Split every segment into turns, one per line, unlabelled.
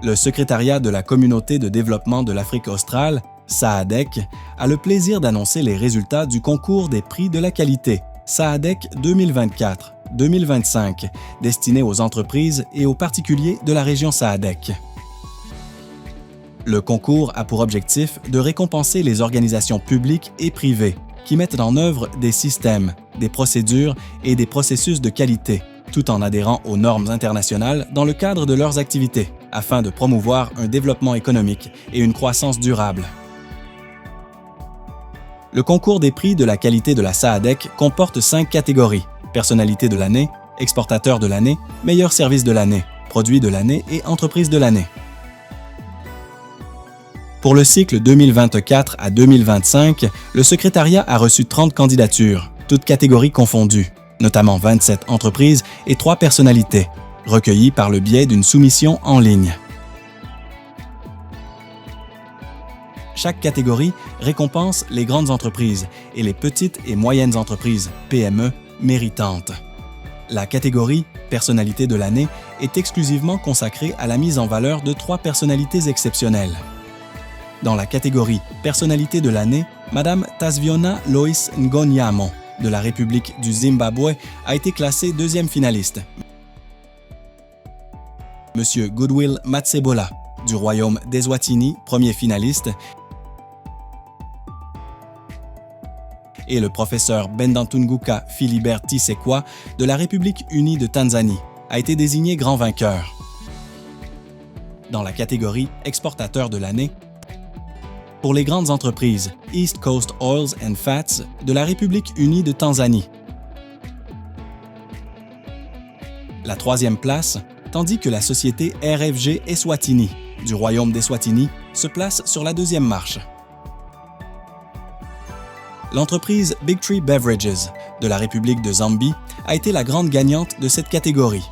Le secrétariat de la Communauté de développement de l'Afrique australe, SAADC, a le plaisir d'annoncer les résultats du concours des prix de la qualité SAADC 2024-2025, destiné aux entreprises et aux particuliers de la région SAADC. Le concours a pour objectif de récompenser les organisations publiques et privées qui mettent en œuvre des systèmes, des procédures et des processus de qualité, tout en adhérant aux normes internationales dans le cadre de leurs activités, afin de promouvoir un développement économique et une croissance durable. Le concours des prix de la qualité de la SAADC comporte 5 catégories: personnalité de l'année, exportateur de l'année, meilleur service de l'année, produit de l'année et entreprise de l'année. Pour le cycle 2024 à 2025, le secrétariat a reçu 30 candidatures, toutes catégories confondues, notamment 27 entreprises et 3 personnalités, recueillies par le biais d'une soumission en ligne. Chaque catégorie récompense les grandes entreprises et les petites et moyennes entreprises, PME, méritantes. La catégorie Personnalité de l'année est exclusivement consacrée à la mise en valeur de 3 personnalités exceptionnelles. Dans la catégorie Personnalité de l'année, Mme Tasviona Lois Ngonyamo, de la République du Zimbabwe, a été classée 2e finaliste. M. Goodwill Matsebola, du Royaume d'Eswatini, 1er finaliste, et le professeur Bendantunguka Philibert Tisekwa, de la République unie de Tanzanie, a été désigné grand vainqueur. Dans la catégorie Exportateur de l'année, pour les grandes entreprises East Coast Oils and Fats de la République unie de Tanzanie. La 3e place, tandis que la société RFG Eswatini du Royaume d'Eswatini se place sur la 2e marche. L'entreprise Big Tree Beverages de la République de Zambie a été la grande gagnante de cette catégorie.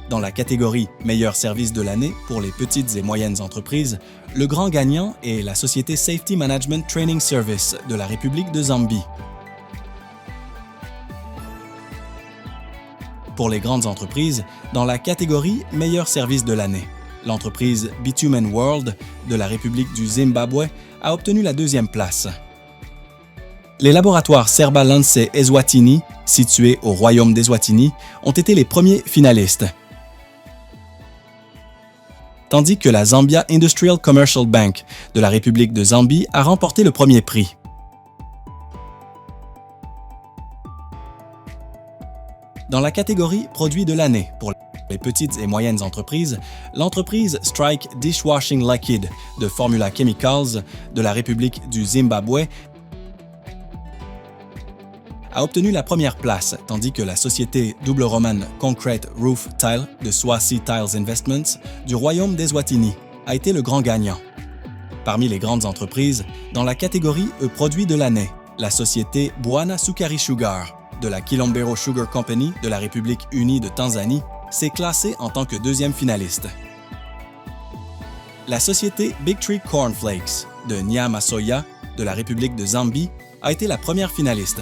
Dans la catégorie Meilleur service de l'année pour les petites et moyennes entreprises, le grand gagnant est la société Safety Management Training Service de la République de Zambie. Pour les grandes entreprises, dans la catégorie Meilleur service de l'année, l'entreprise Bitumen World de la République du Zimbabwe a obtenu la 2e place. Les laboratoires Serba Lance Eswatini, situés au Royaume d'Eswatini, ont été les premiers finalistes, tandis que la Zambia Industrial Commercial Bank de la République de Zambie a remporté le 1er prix. Dans la catégorie Produits de l'année pour les petites et moyennes entreprises, l'entreprise Strike Dishwashing Liquid de Formula Chemicals de la République du Zimbabwe a obtenu la 1re place, tandis que la société Double Roman Concrete Roof Tile de Swazi Tiles Investments du Royaume d'Eswatini a été le grand gagnant. Parmi les grandes entreprises, dans la catégorie Produits de l'année, la société Bwana Sukari Sugar de la Kilombero Sugar Company de la République unie de Tanzanie s'est classée en tant que 2e finaliste. La société Big Tree Cornflakes de Nyama Soya de la République de Zambie a été la 1re finaliste.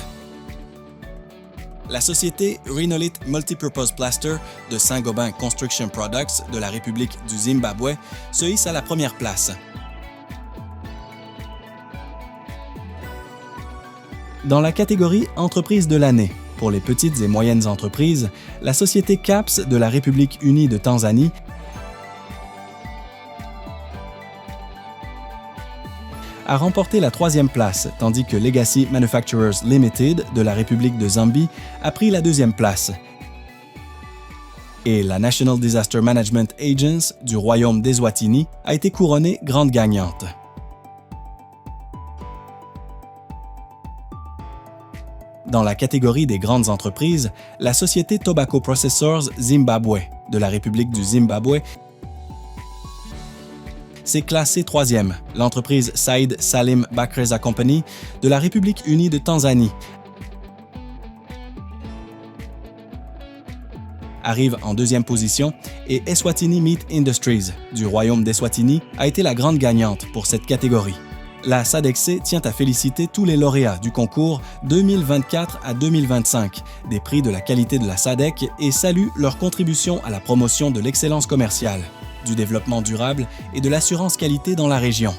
La société Rhinolith Multipurpose Plaster de Saint-Gobain Construction Products de la République du Zimbabwe se hisse à la 1re place. Dans la catégorie Entreprise de l'année, pour les petites et moyennes entreprises, la société CAPS de la République unie de Tanzanie a remporté la 3e place, tandis que Legacy Manufacturers Limited de la République de Zambie a pris la 2e place. Et la National Disaster Management Agency du Royaume d'Eswatini a été couronnée grande gagnante. Dans la catégorie des grandes entreprises, la société Tobacco Processors Zimbabwe de la République du Zimbabwe s'est classée 3e. L'entreprise Saïd Salim Bakreza Company de la République unie de Tanzanie arrive en 2e position et Eswatini Meat Industries du Royaume d'Eswatini a été la grande gagnante pour cette catégorie. La SADEC-C tient à féliciter tous les lauréats du concours 2024 à 2025 des prix de la qualité de la SADEC et salue leur contribution à la promotion de l'excellence commerciale, du développement durable et de l'assurance qualité dans la région.